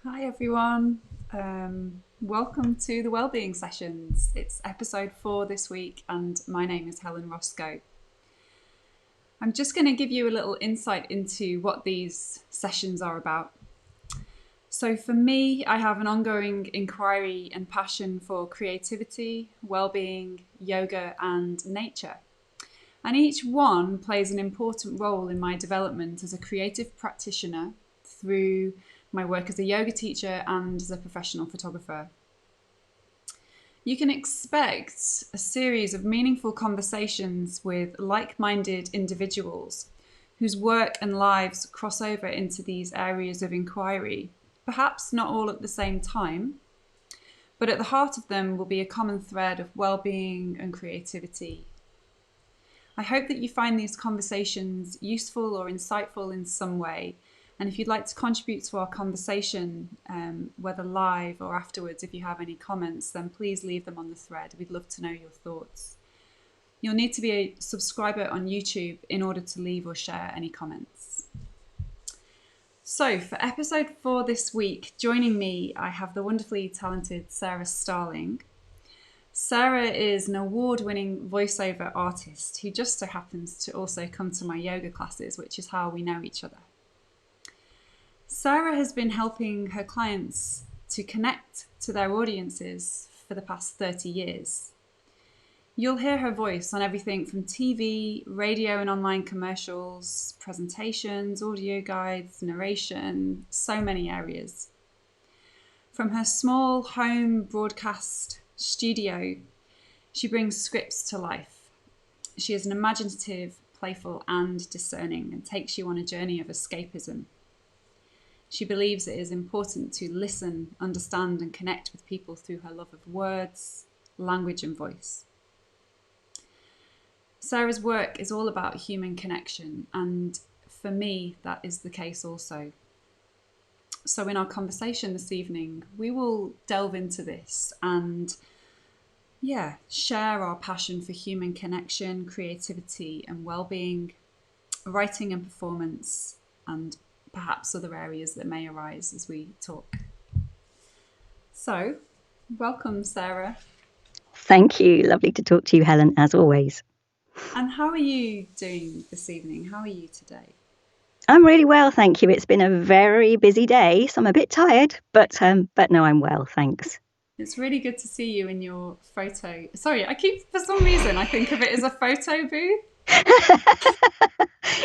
Hi everyone. Welcome to the Wellbeing Sessions. It's episode 4 this week and my name is Helen Roscoe. I'm just going to give you a little insight into what these sessions are about. So for me, I have an ongoing inquiry and passion for creativity, well-being, yoga and nature. And each one plays an important role in my development as a creative practitioner through my work as a yoga teacher and as a professional photographer. You can expect a series of meaningful conversations with like-minded individuals whose work and lives cross over into these areas of inquiry, perhaps not all at the same time, but at the heart of them will be a common thread of well-being and creativity. I hope that you find these conversations useful or insightful in some way. And if you'd like to contribute to our conversation, whether live or afterwards, if you have any comments, then please leave them on the thread. We'd love to know your thoughts. You'll need to be a subscriber on YouTube in order to leave or share any comments. So for episode 4 this week, joining me, I have the wonderfully talented Sara Starling. Sara is an award-winning voiceover artist who just so happens to also come to my yoga classes, which is how we know each other. Sara has been helping her clients to connect to their audiences for the past 30 years. You'll hear her voice on everything from TV, radio and online commercials, presentations, audio guides, narration, so many areas. From her small home broadcast studio, she brings scripts to life. She is an imaginative, playful and discerning and takes you on a journey of escapism. She believes it is important to listen, understand and connect with people through her love of words, language and voice. Sara's work is all about human connection, and for me that is the case also. So in our conversation this evening, we will delve into this and share our passion for human connection, creativity and well-being, writing and performance, and perhaps other areas that may arise as we talk. So, welcome, Sara. Thank you. Lovely to talk to you, Helen, as always. And how are you doing this evening? How are you today? I'm really well, thank you. It's been a very busy day, so I'm a bit tired, but no, I'm well, thanks. It's really good to see you in your photo. Sorry, for some reason, I think of it as a photo booth.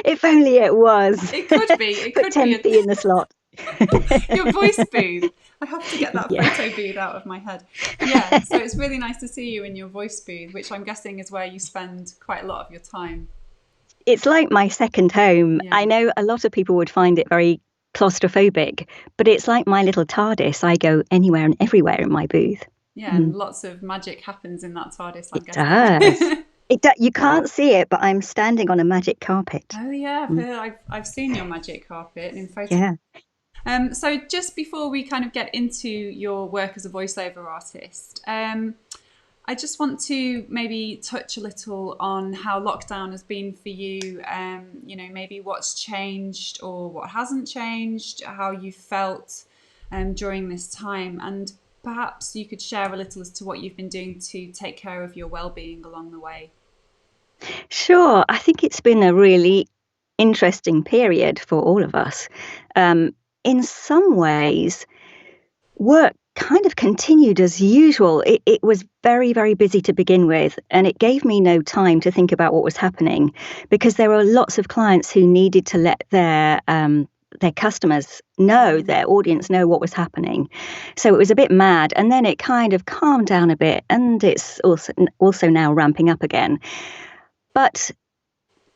If only it was. It could be. It Put could Tempe be in the slot. Your voice booth. I have to get that photo booth out of my head. Yeah, so it's really nice to see you in your voice booth, which I'm guessing is where you spend quite a lot of your time. It's like my second home. Yeah. I know a lot of people would find it very claustrophobic, but it's like my little TARDIS. I go anywhere and everywhere in my booth. Yeah, and lots of magic happens in that TARDIS, I'm guessing. It does. You can't see it, but I'm standing on a magic carpet. Oh yeah, I've seen your magic carpet in photos. Yeah. So just before we kind of get into your work as a voiceover artist, I just want to maybe touch a little on how lockdown has been for you. Maybe what's changed or what hasn't changed, how you felt during this time, and perhaps you could share a little as to what you've been doing to take care of your well-being along the way. Sure. I think it's been a really interesting period for all of us. In some ways, work kind of continued as usual. It was very, very busy to begin with, and it gave me no time to think about what was happening because there were lots of clients who needed to let their customers know, their audience know what was happening. So it was a bit mad, and then it kind of calmed down a bit, and it's also now ramping up again. But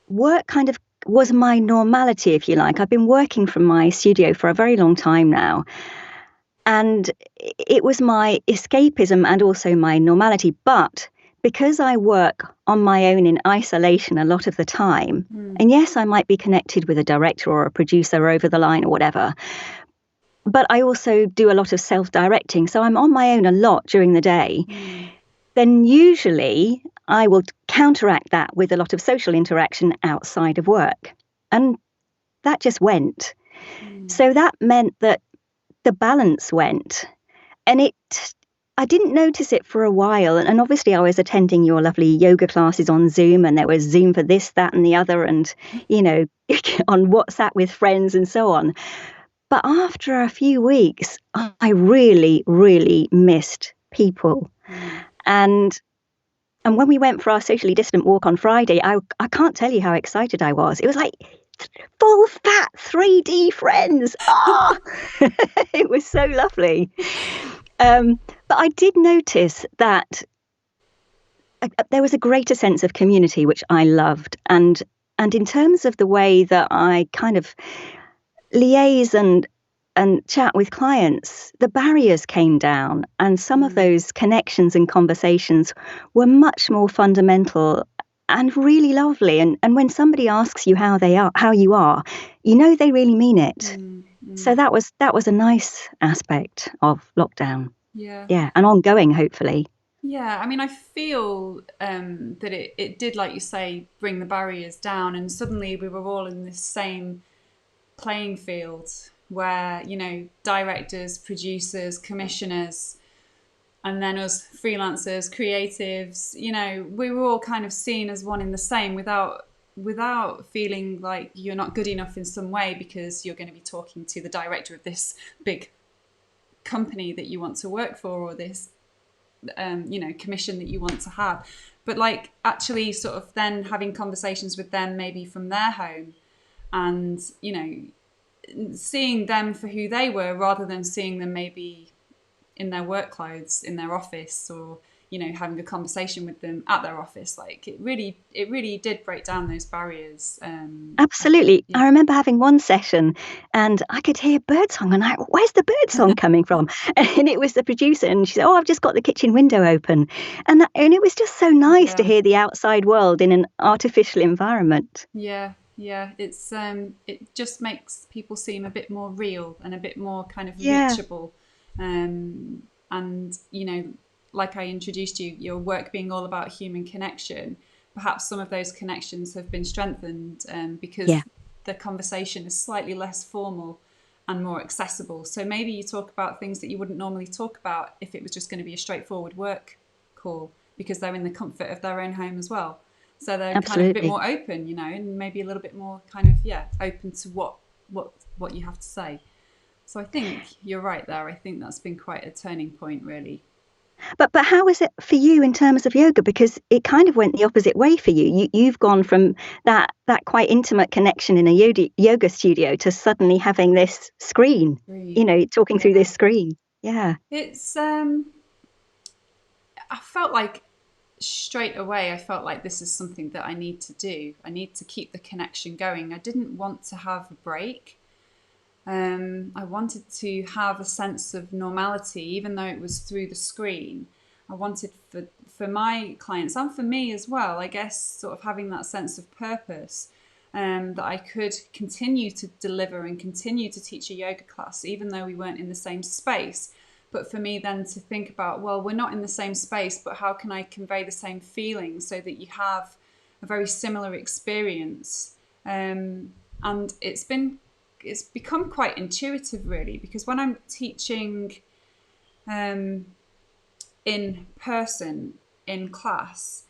work kind of was my normality, if you like. I've been working from my studio for a very long time now. And it was my escapism and also my normality. But because I work on my own in isolation a lot of the time, and yes, I might be connected with a director or a producer over the line or whatever, but I also do a lot of self-directing. So I'm on my own a lot during the day. Then usually I will counteract that with a lot of social interaction outside of work. And that just went. So that meant that the balance went. And I didn't notice it for a while. And obviously I was attending your lovely yoga classes on Zoom, and there was Zoom for this, that, and the other, and, on WhatsApp with friends and so on. But after a few weeks, I really, really missed people. And when we went for our socially distant walk on Friday, I can't tell you how excited I was. It was like full fat 3D friends. It was so lovely. But I did notice that there was a greater sense of community, which I loved. And in terms of the way that I kind of liaise and chat with clients, the barriers came down, and some of those connections and conversations were much more fundamental and really lovely. And when somebody asks you how you are, they really mean it. So that was a nice aspect of lockdown. Yeah, and ongoing, hopefully. Yeah, I mean, I feel that it did, like you say, bring the barriers down, and suddenly we were all in this same playing field where, directors, producers, commissioners, and then us freelancers, creatives, we were all kind of seen as one in the same without feeling like you're not good enough in some way because you're going to be talking to the director of this big company that you want to work for, or this commission that you want to have. But like actually sort of then having conversations with them maybe from their home, and seeing them for who they were rather than seeing them maybe in their work clothes in their office, or having a conversation with them at their office. Like it really did break down those barriers. Absolutely. Yeah. I remember having one session and I could hear birdsong, and where's the birdsong coming from? And it was the producer, and she said, I've just got the kitchen window open. And it was just so nice to hear the outside world in an artificial environment. Yeah. It's it just makes people seem a bit more real and a bit more kind of reachable. And like I introduced you, your work being all about human connection, perhaps some of those connections have been strengthened because the conversation is slightly less formal and more accessible. So maybe you talk about things that you wouldn't normally talk about if it was just going to be a straightforward work call, because they're in the comfort of their own home as well. So they're kind of a bit more open, and maybe a little bit more kind of, open to what you have to say. So I think you're right there. I think that's been quite a turning point, really. But how is it for you in terms of yoga? Because it kind of went the opposite way for you. You've gone from that quite intimate connection in a yoga studio to suddenly having this screen, talking through this screen. Yeah. It's, I felt like straight away, this is something that I need to do. I need to keep the connection going. I didn't want to have a break. I wanted to have a sense of normality, even though it was through the screen. I wanted for my clients and for me as well, I guess, sort of having that sense of purpose, that I could continue to deliver and continue to teach a yoga class, even though we weren't in the same space. But for me then to think about, well, we're not in the same space, but how can I convey the same feelings so that you have a very similar experience? And it's become quite intuitive, really, because when I'm teaching in person in class,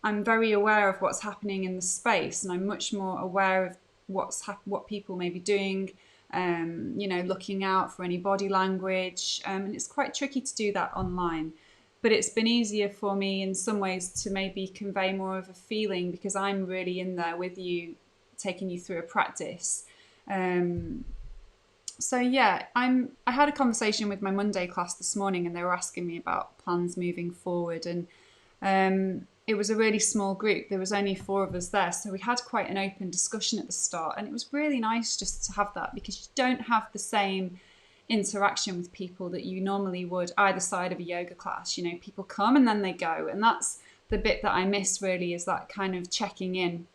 I'm very aware of what's happening in the space, and I'm much more aware of what people may be doing, looking out for any body language, and it's quite tricky to do that online. But it's been easier for me in some ways to maybe convey more of a feeling, because I'm really in there with you, taking you through a practice. So yeah, I had a conversation with my Monday class this morning, and they were asking me about plans moving forward, and it was a really small group. There was only 4 of us there, so we had quite an open discussion at the start, and it was really nice just to have that, because you don't have the same interaction with people that you normally would either side of a yoga class. People come and then they go, and that's the bit that I miss, really, is that kind of checking in.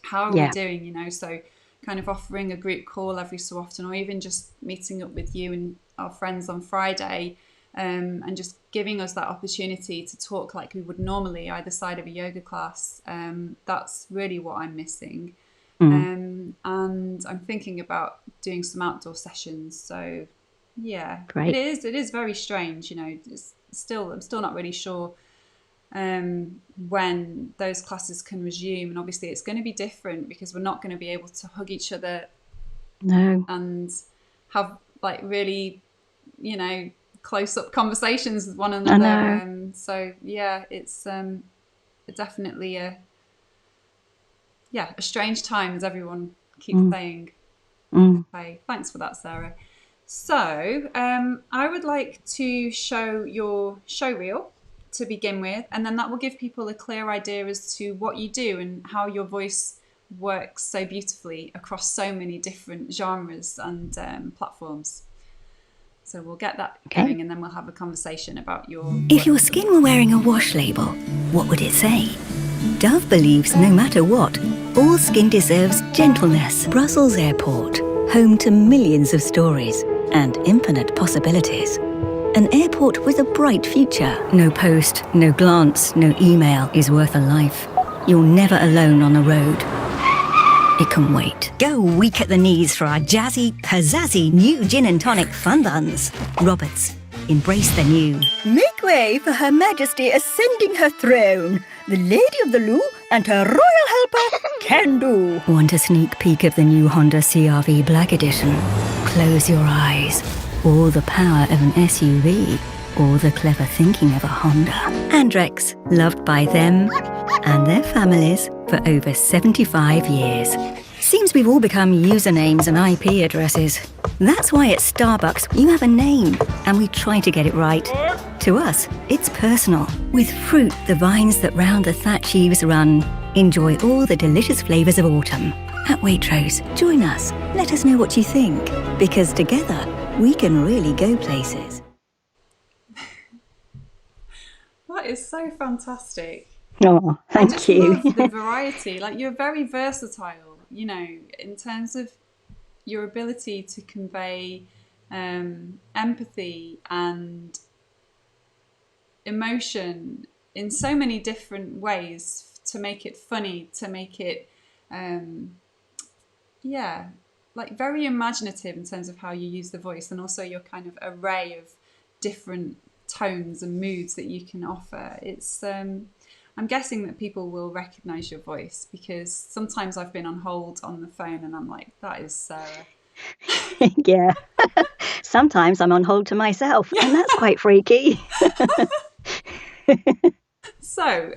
How are we doing? So kind of offering a group call every so often, or even just meeting up with you and our friends on Friday, and just giving us that opportunity to talk like we would normally either side of a yoga class. That's really what I'm missing. And I'm thinking about doing some outdoor sessions. So Yeah, Great. It is very strange. I'm still not really sure when those classes can resume, and obviously it's going to be different because we're not going to be able to hug each other No, and have like really, close up conversations with one I another. know. So yeah, it's definitely a strange time, as everyone keeps Mm, saying. mm. Okay, thanks for that, Sarah. So, I would like to show your show reel to begin with, and then that will give people a clear idea as to what you do and how your voice works so beautifully across so many different genres and platforms. So, we'll get that Okay. going and then we'll have a conversation about your If your work. skin were wearing a wash label, what would it say? Dove believes no matter what, all skin deserves gentleness. Brussels Airport, home to millions of stories and infinite possibilities. An airport with a bright future. No post, no glance, no email is worth a life. You're never alone on the road. It can wait. Go weak at the knees for our jazzy, pizzazzy new gin and tonic fun buns. Roberts, embrace the new. Make way for Her Majesty ascending her throne. The Lady of the Loo and her royal helper, Can Do. Want a sneak peek of the new Honda CR-V Black Edition? Close your eyes. All the power of an SUV. All the clever thinking of a Honda. Andrex, loved by them and their families for over 75 years. Seems we've all become usernames and IP addresses. That's why at Starbucks you have a name, and we try to get it right. To us, it's personal. With fruit, the vines that round the thatch eaves run. Enjoy all the delicious flavours of autumn. At Waitrose, join us. Let us know what you think, because together we can really go places. That is so fantastic. Oh, I thank just you. love the variety. Like, you're very versatile, in terms of your ability to convey empathy and emotion in so many different ways, to make it funny, to make it, like very imaginative in terms of how you use the voice, and also your kind of array of different tones and moods that you can offer. It's I'm guessing that people will recognize your voice, because sometimes I've been on hold on the phone and I'm like, that is Sarah. Yeah. Sometimes I'm on hold to myself, and that's quite freaky. So,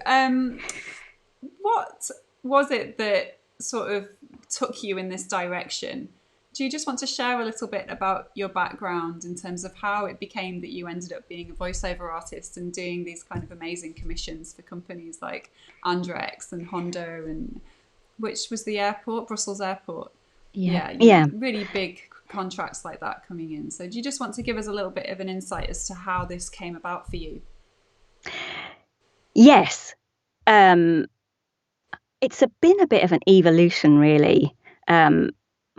what was it that sort of took you in this direction? Do you just want to share a little bit about your background in terms of how it became that you ended up being a voiceover artist and doing these kind of amazing commissions for companies like Andrex and Honda, and which was the airport, Brussels Airport? Yeah. Really big contracts like that coming in. So do you just want to give us a little bit of an insight as to how this came about for you? Yes. It's been a bit of an evolution, really.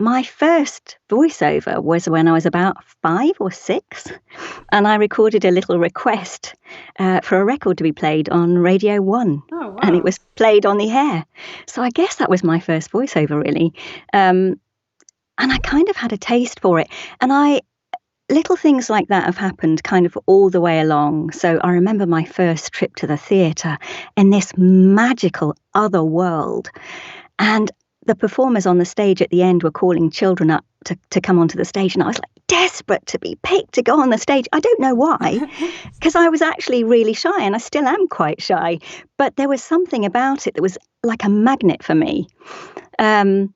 My first voiceover was when I was about 5 or 6, and I recorded a little request for a record to be played on Radio 1. Oh, wow. And it was played on the air. So I guess that was my first voiceover, really. And I kind of had a taste for it. And little things like that have happened kind of all the way along. So I remember my first trip to the theatre in this magical other world. And the performers on the stage at the end were calling children up to come onto the stage. And I was like desperate to be picked to go on the stage. I don't know why, because I was actually really shy, and I still am quite shy. But there was something about it that was like a magnet for me. And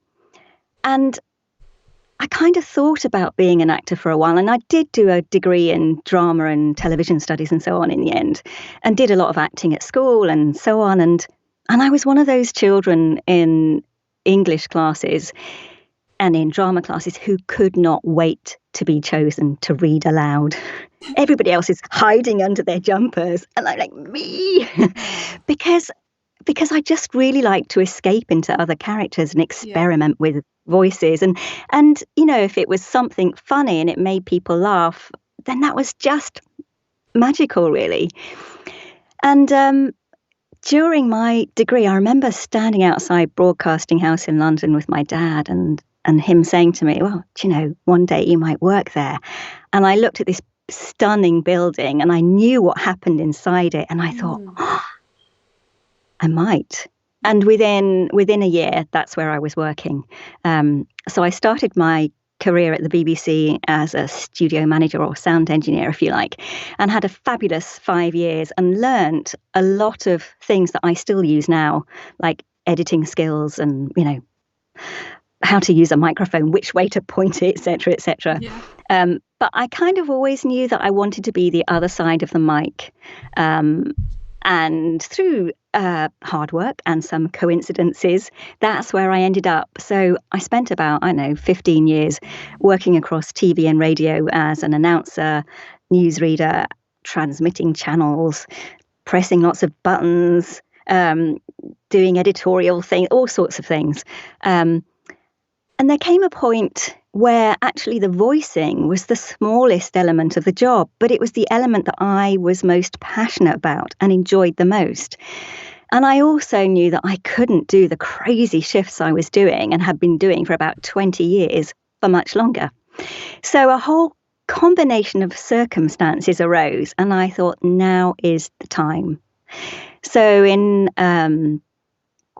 I kind of thought about being an actor for a while, and I did do a degree in drama and television studies and so on in the end, and did a lot of acting at school and so on. And I was one of those children in English classes and in drama classes who could not wait to be chosen to read aloud. Everybody else is hiding under their jumpers, and I'm like, me, because I just really like to escape into other characters and experiment with voices. And if it was something funny and it made people laugh, then that was just magical, really. And during my degree, I remember standing outside Broadcasting House in London with my dad, and him saying to me, well, one day you might work there. and I looked at this stunning building and I knew what happened inside it, and I thought, I might. And within a year, that's where I was working. So I started my career at the BBC as a studio manager or sound engineer, if you like, and had a fabulous 5 years and learnt a lot of things that I still use now, like editing skills and, how to use a microphone, which way to point it, etc., etc. Yeah. But I kind of always knew that I wanted to be the other side of the mic. And through hard work and some coincidences, that's where I ended up. So I spent about, 15 years working across TV and radio as an announcer, newsreader, transmitting channels, pressing lots of buttons, doing editorial things, all sorts of things. And there came a point where actually the voicing was the smallest element of the job, but it was the element that I was most passionate about and enjoyed the most. And I also knew that I couldn't do the crazy shifts I was doing and had been doing for about 20 years for much longer. So a whole combination of circumstances arose, and I thought, now is the time. So in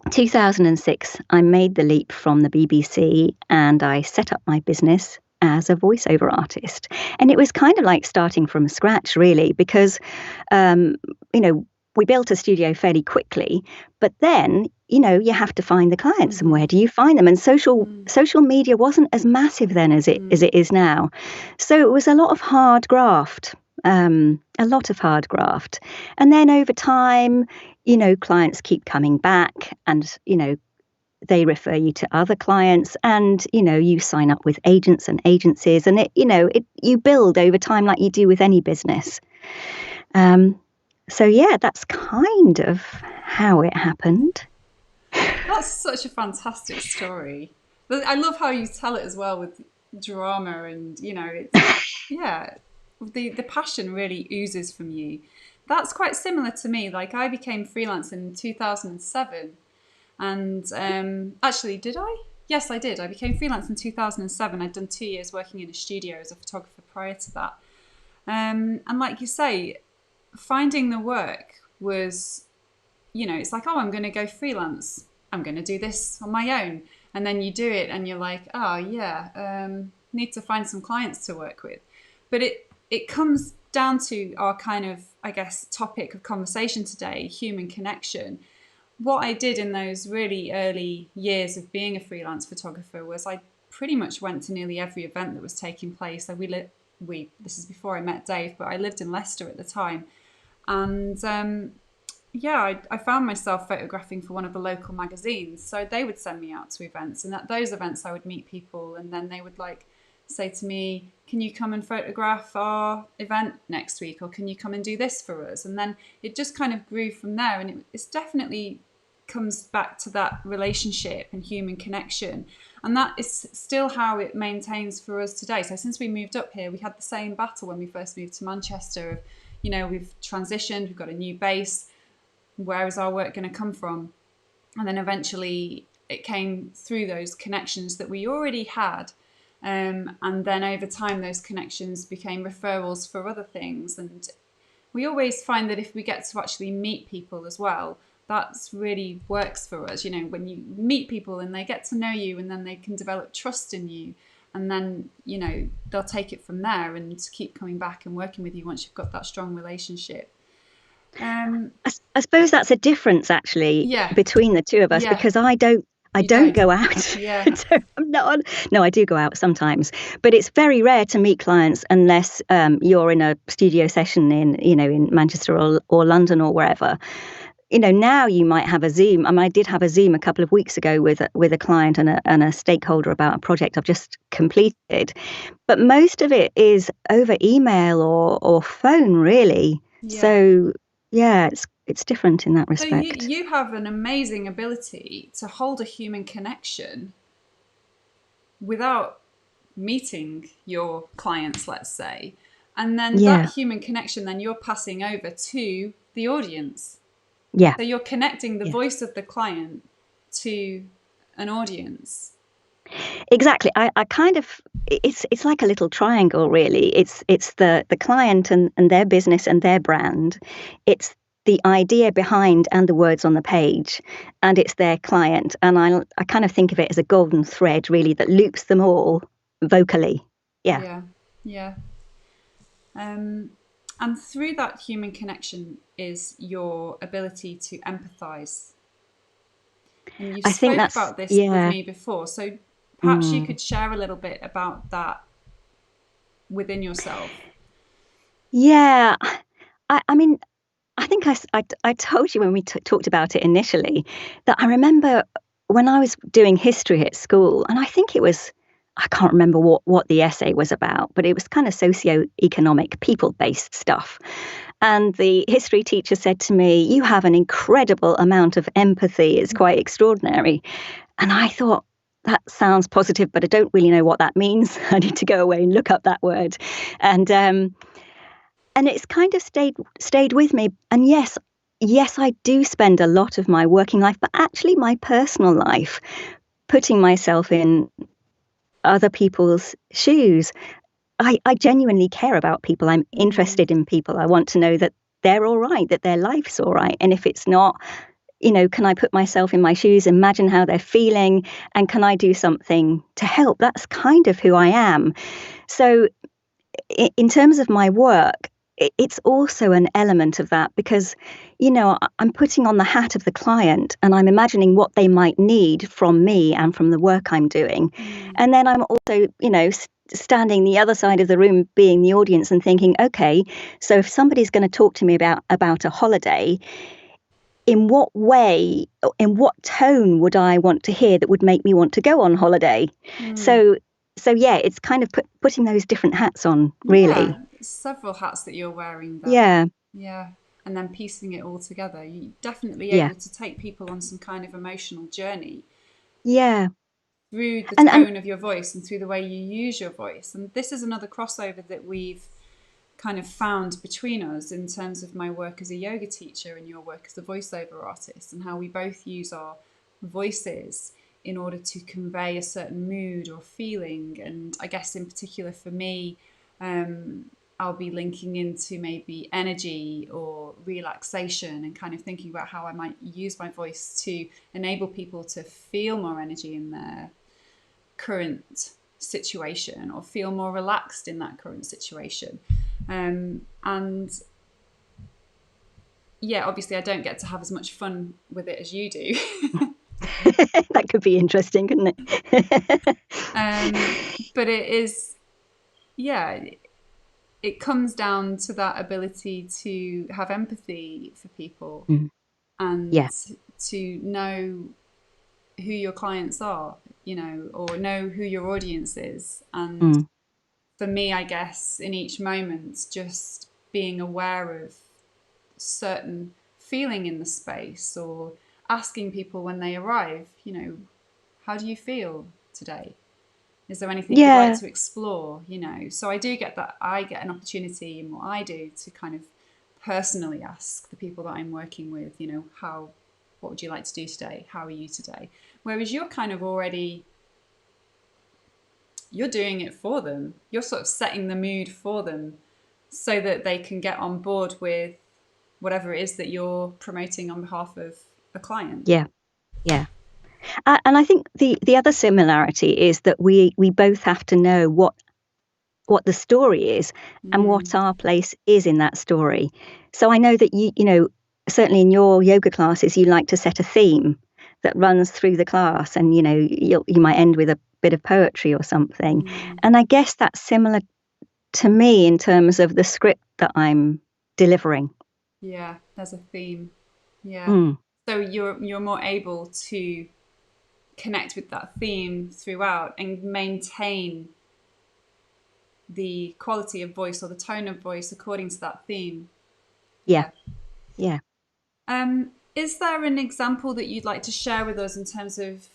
2006, I made the leap from the BBC and I set up my business as a voiceover artist. And it was kind of like starting from scratch, really, because, we built a studio fairly quickly, but then, you have to find the clients, and where do you find them? And social media wasn't as massive then as it is now. So it was a lot of hard graft. And then over time, clients keep coming back and, they refer you to other clients, and, you sign up with agents and agencies, and you build over time like you do with any business. So yeah, that's kind of how it happened. That's such a fantastic story. I love how you tell it as well, with drama, and it's the passion really oozes from you. That's quite similar to me. Like, I became freelance in 2007, and actually, did I? Yes, I did. I became freelance in 2007. I'd done 2 years working in a studio as a photographer prior to that. And like you say, finding the work was, it's like, oh, I'm going to go freelance. I'm going to do this on my own. And then you do it and you're like, oh, yeah, need to find some clients to work with. But it comes down to our kind of, I guess, topic of conversation today, human connection. What I did in those really early years of being a freelance photographer was I pretty much went to nearly every event that was taking place. So this is before I met Dave, but I lived in Leicester at the time. And I found myself photographing for one of the local magazines. So they would send me out to events, and at those events I would meet people, and then they would say to me, can you come and photograph our event next week, or can you come and do this for us? And then it just kind of grew from there, and it's definitely comes back to that relationship and human connection, and that is still how it maintains for us today. So since we moved up here, we had the same battle when we first moved to Manchester of, we've transitioned, we've got a new base, where is our work going to come from? And then eventually it came through those connections that we already had. And then over time, those connections became referrals for other things. And we always find that if we get to actually meet people as well, that's really works for us. When you meet people and they get to know you, and then they can develop trust in you, and then, they'll take it from there and keep coming back and working with you once you've got that strong relationship. I suppose that's a difference actually between the two of us, because I don't go out. Yeah. So I do go out sometimes, but it's very rare to meet clients unless you're in a studio session in Manchester or London or wherever. Now you might have a Zoom. I did have a Zoom a couple of weeks ago with a client and a stakeholder about a project I've just completed, but most of it is over email or phone, really. Yeah. So yeah, it's different in that respect. So you have an amazing ability to hold a human connection without meeting your clients, let's say, and then that human connection, then you're passing over to the audience. Yeah. So you're connecting the voice of the client to an audience. Exactly. I kind of, it's like a little triangle, really. It's the client and their business and their brand. It's the idea behind and the words on the page, and it's their client. And I kind of think of it as a golden thread, really, that loops them all vocally. Yeah. Yeah. And through that human connection is your ability to empathize. And you've I think spoke that's, about this yeah. with me before, so perhaps you could share a little bit about that within yourself. Yeah. I mean, I think I told you when we talked about it initially that I remember when I was doing history at school, and I think it was, I can't remember what the essay was about, but it was kind of socio-economic, people-based stuff. And the history teacher said to me, "You have an incredible amount of empathy. It's quite extraordinary." And I thought, that sounds positive, but I don't really know what that means. I need to go away and look up that word. And it's kind of stayed with me. And yes, I do spend a lot of my working life, but actually my personal life, putting myself in other people's shoes. I genuinely care about people. I'm interested in people. I want to know that they're all right, that their life's all right. And if it's not, can I put myself in my shoes, imagine how they're feeling, and can I do something to help? That's kind of who I am. So in terms of my work, it's also an element of that because, I'm putting on the hat of the client and I'm imagining what they might need from me and from the work I'm doing. And then I'm also, standing the other side of the room, being the audience and thinking, okay, so if somebody's going to talk to me about a holiday, in what way, in what tone would I want to hear that would make me want to go on holiday? So yeah, it's kind of putting those different hats on, really. Yeah, several hats that you're wearing there. Yeah. And then piecing it all together. You're definitely able to take people on some kind of emotional journey. Yeah. Through the tone of your voice and through the way you use your voice. And this is another crossover that we've kind of found between us in terms of my work as a yoga teacher and your work as a voiceover artist, and how we both use our voices in order to convey a certain mood or feeling. And I guess in particular for me, I'll be linking into maybe energy or relaxation and kind of thinking about how I might use my voice to enable people to feel more energy in their current situation or feel more relaxed in that current situation. And yeah, obviously I don't get to have as much fun with it as you do. That could be interesting, couldn't it? But it is, it comes down to that ability to have empathy for people and to know who your clients are, or know who your audience is. And for me, I guess in each moment, just being aware of certain feeling in the space, or asking people when they arrive, how do you feel today? Is there anything you'd like to explore? So I do get that. I get an opportunity in what I do to kind of personally ask the people that I'm working with, what would you like to do today? How are you today? Whereas you're kind of already, you're doing it for them. You're sort of setting the mood for them so that they can get on board with whatever it is that you're promoting on behalf of a client. Yeah. And I think the other similarity is that we both have to know what the story is and what our place is in that story. So I know that you certainly in your yoga classes, you like to set a theme that runs through the class, and you might end with a bit of poetry or something. And I guess that's similar to me in terms of the script that I'm delivering. Yeah, there's a theme. Yeah. So you're more able to connect with that theme throughout and maintain the quality of voice or the tone of voice according to that theme. Yeah. Is there an example that you'd like to share with us in terms of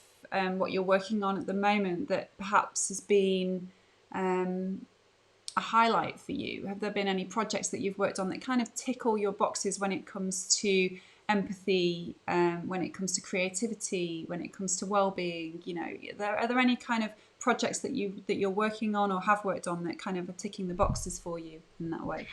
what you're working on at the moment that perhaps has been a highlight for you? Have there been any projects that you've worked on that kind of tick all your boxes when it comes to empathy, when it comes to creativity, when it comes to well-being? Are there any kind of projects that you're working on or have worked on that kind of are ticking the boxes for you in that way?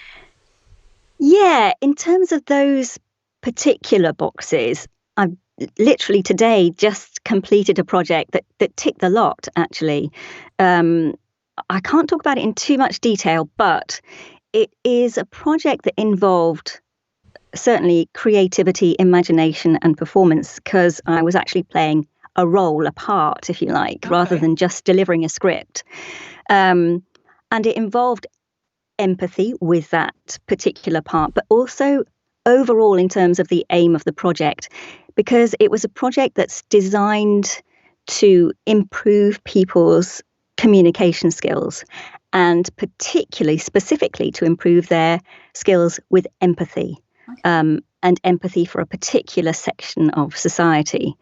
Yeah, in terms of those particular boxes, I've literally today just completed a project that ticked the lot, actually. I can't talk about it in too much detail, but it is a project that involved certainly creativity, imagination, and performance, because I was actually playing a role, a part, if you like, rather than just delivering a script. And it involved empathy with that particular part, but also overall in terms of the aim of the project, because it was a project that's designed to improve people's communication skills, and particularly specifically to improve their skills with empathy. And empathy for a particular section of society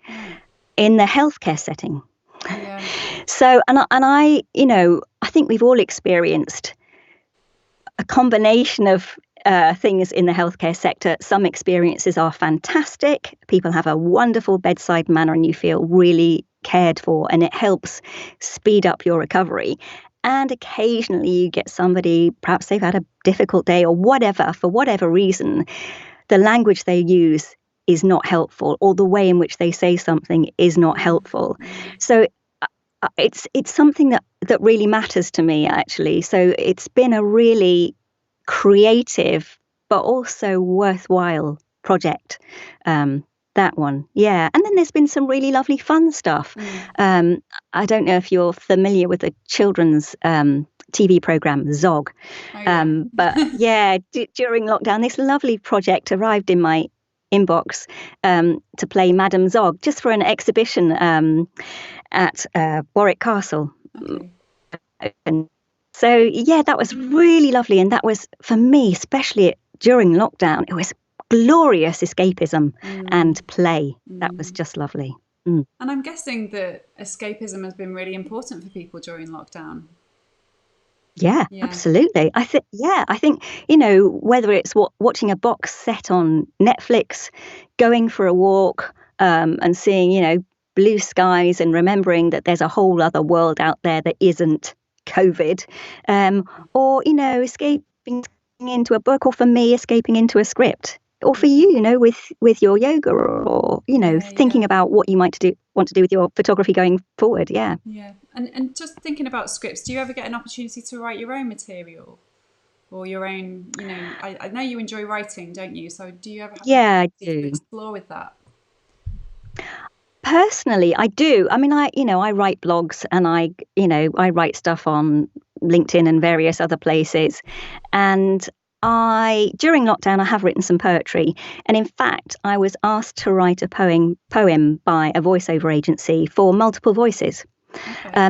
in the healthcare setting. Yeah. So, and I, I think we've all experienced a combination of things in the healthcare sector. Some experiences are fantastic. People have a wonderful bedside manner and you feel really cared for, and it helps speed up your recovery. And occasionally you get somebody, perhaps they've had a difficult day or whatever, for whatever reason, the language they use is not helpful, or the way in which they say something is not helpful. So it's something that really matters to me, actually. So it's been a really creative but also worthwhile project. That one, yeah. And then there's been some really lovely fun stuff. I don't know if you're familiar with the children's TV program Zog. But yeah, during lockdown, this lovely project arrived in my inbox to play Madame Zog, just for an exhibition at Warwick Castle. And so, yeah, that was really lovely. And that was, for me, especially during lockdown, it was glorious escapism and play. That was just lovely. And I'm guessing that escapism has been really important for people during lockdown. Yeah, absolutely. I think, whether it's watching a box set on Netflix, going for a walk, and seeing, blue skies, and remembering that there's a whole other world out there that isn't COVID, or, escaping into a book, or for me, escaping into a script, or for you, with your yoga, or, thinking about what you want to do with your photography going forward. Yeah. Yeah. And just thinking about scripts, do you ever get an opportunity to write your own material or your own, I know you enjoy writing, don't you? So do you ever have I do. to explore with that? Personally, I do. I mean, I write blogs, and I write stuff on LinkedIn and various other places. And during lockdown, I have written some poetry. And in fact, I was asked to write a poem by a voiceover agency for multiple voices,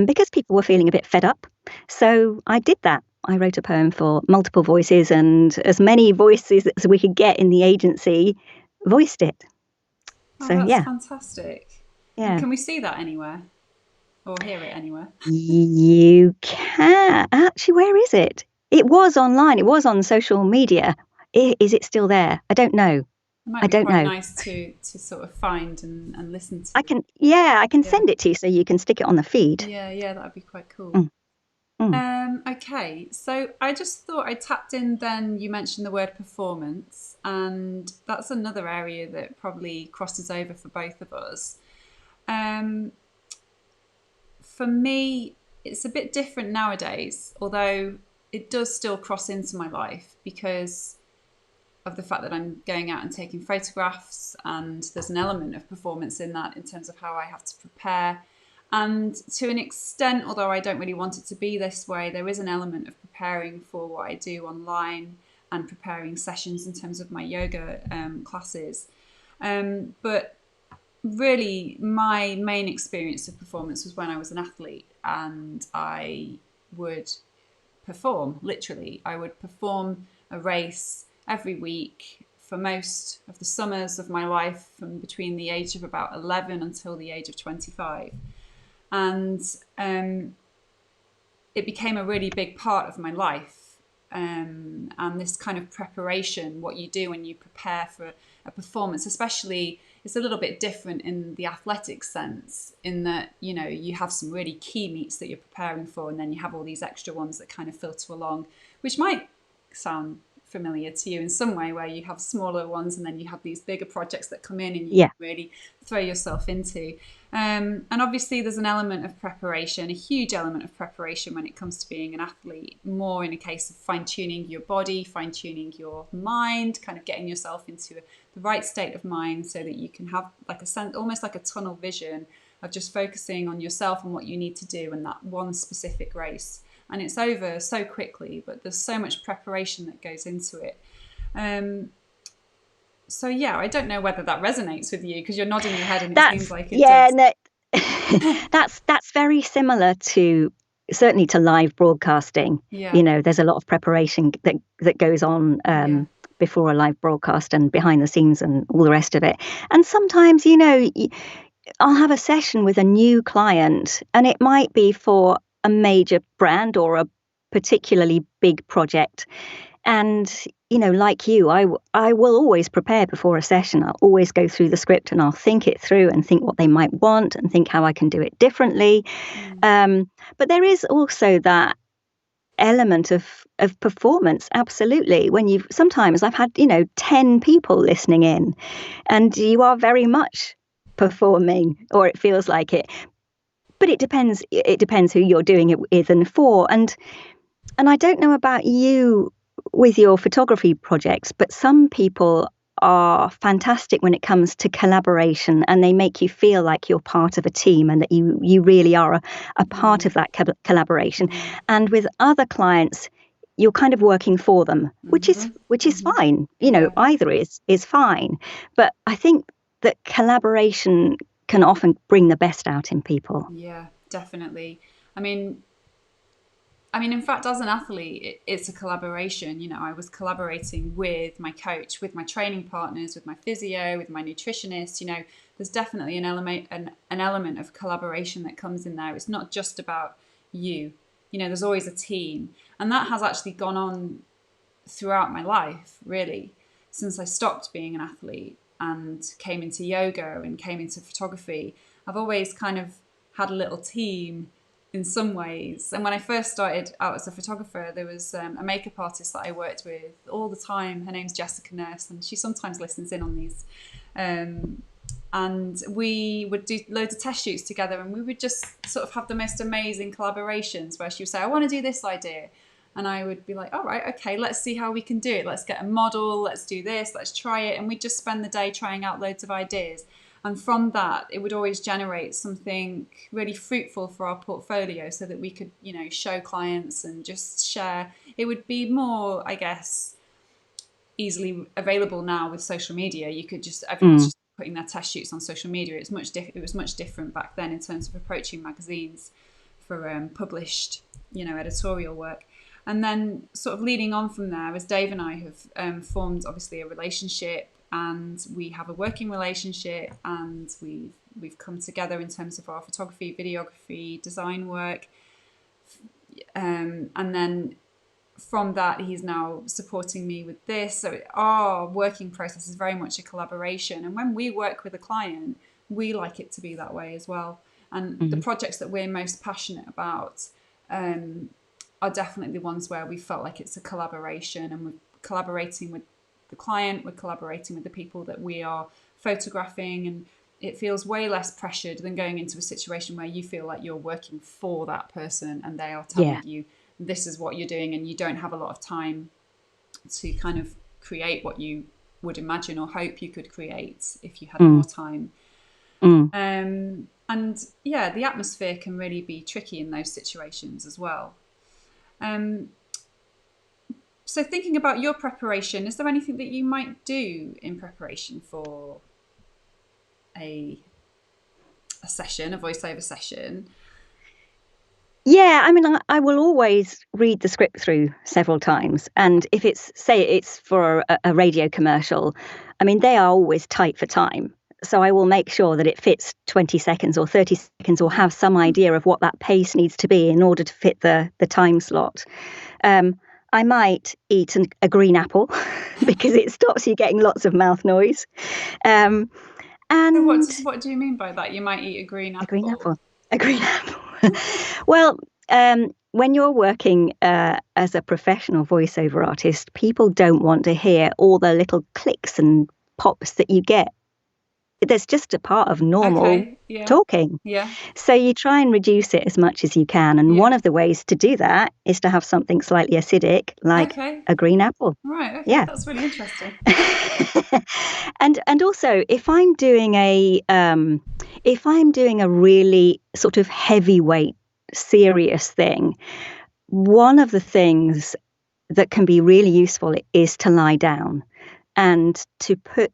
because people were feeling a bit fed up. So I did that. I wrote a poem for multiple voices, and as many voices as we could get in the agency voiced it. Oh, so that's fantastic. Yeah. And can we see that anywhere or hear it anywhere? You can. Actually, where is it? It was online. It was on social media. Is it still there? I don't know. It might be quite nice to sort of find and listen to. I can send it to you so you can stick it on the feed. Yeah, that would be quite cool. Okay, so I just thought I tapped in then, you mentioned the word performance, and that's another area that probably crosses over for both of us. For me, it's a bit different nowadays, although it does still cross into my life because of the fact that I'm going out and taking photographs, and there's an element of performance in that in terms of how I have to prepare. And to an extent, although I don't really want it to be this way, there is an element of preparing for what I do online and preparing sessions in terms of my yoga classes. But really, my main experience of performance was when I was an athlete, and I would perform, literally. I would perform a race every week for most of the summers of my life, from between the age of about 11 until the age of 25. And it became a really big part of my life. And this kind of preparation, what you do when you prepare for a performance, especially it's a little bit different in the athletic sense, in that, you know, you have some really key meets that you're preparing for, and then you have all these extra ones that kind of filter along, which might sound familiar to you in some way, where you have smaller ones and then you have these bigger projects that come in and you really throw yourself into. And obviously there's an element of preparation, a huge element of preparation when it comes to being an athlete, more in a case of fine-tuning your body, fine-tuning your mind, kind of getting yourself into the right state of mind so that you can have like a sense, almost like a tunnel vision of just focusing on yourself and what you need to do in that one specific race. And it's over so quickly, but there's so much preparation that goes into it. So yeah, I don't know whether that resonates with you, because you're nodding your head and it seems like it does. No, that's very similar to, certainly to live broadcasting. Yeah. You know, there's a lot of preparation that goes on before a live broadcast and behind the scenes and all the rest of it. And sometimes, you know, I'll have a session with a new client, and it might be for a major brand or a particularly big project. And, you know, like you, I will always prepare before a session. I'll always go through the script and I'll think it through and think what they might want and think how I can do it differently. But there is also that element of performance, absolutely. When sometimes I've had, you know, 10 people listening in, and you are very much performing, or it feels like it. But it depends who you're doing it with and for. And I don't know about you with your photography projects, but some people are fantastic when it comes to collaboration, and they make you feel like you're part of a team and that you really are a part of that collaboration. And with other clients, you're kind of working for them, which is fine. You know, either is fine. But I think that collaboration can often bring the best out in people. Yeah, definitely. I mean, in fact, as an athlete, it's a collaboration. You know, I was collaborating with my coach, with my training partners, with my physio, with my nutritionist. You know, there's definitely an element of collaboration that comes in there. It's not just about you. You know, there's always a team. And that has actually gone on throughout my life, really, since I stopped being an athlete and came into yoga and came into photography. I've always kind of had a little team in some ways. And when I first started out as a photographer, there was a makeup artist that I worked with all the time. Her name's Jessica Nurse, and she sometimes listens in on these. And we would do loads of test shoots together, and we would just sort of have the most amazing collaborations where she would say, I want to do this idea. And I would be like, all right, okay, let's see how we can do it. Let's get a model. Let's do this. Let's try it. And we'd just spend the day trying out loads of ideas. And from that, it would always generate something really fruitful for our portfolio so that we could, you know, show clients and just share. It would be more, I guess, easily available now with social media. You could just, everyone's just putting their test shoots on social media. It was much different back then in terms of approaching magazines for published, you know, editorial work. And then sort of leading on from there, as Dave and I have formed obviously a relationship, and we have a working relationship, and we've come together in terms of our photography, videography, design work. And then from that, he's now supporting me with this. So our working process is very much a collaboration. And when we work with a client, we like it to be that way as well. And the projects that we're most passionate about are definitely the ones where we felt like it's a collaboration, and we're collaborating with the client, we're collaborating with the people that we are photographing, and it feels way less pressured than going into a situation where you feel like you're working for that person and they are telling you this is what you're doing, and you don't have a lot of time to kind of create what you would imagine or hope you could create if you had more time. And yeah, the atmosphere can really be tricky in those situations as well. So thinking about your preparation, is there anything that you might do in preparation for a session, a voiceover session? Yeah, I mean, I will always read the script through several times. And if it's for a radio commercial, I mean, they are always tight for time. So I will make sure that it fits 20 seconds or 30 seconds, or have some idea of what that pace needs to be in order to fit the time slot. I might eat a green apple because it stops you getting lots of mouth noise. And So And what do you mean by that? You might eat a green a green apple. apple. A green apple. Well, when you're working as a professional voiceover artist, people don't want to hear all the little clicks and pops that you get. That's just a part of normal Okay, yeah, talking. yeah, So you try and reduce it as much as you can. And one yeah. of the ways to do that is to have something slightly acidic, like Okay, a green apple. right, okay, Yeah. that's really interesting. And also, if I'm doing a really sort of heavyweight, serious thing, one of the things that can be really useful is to lie down and to put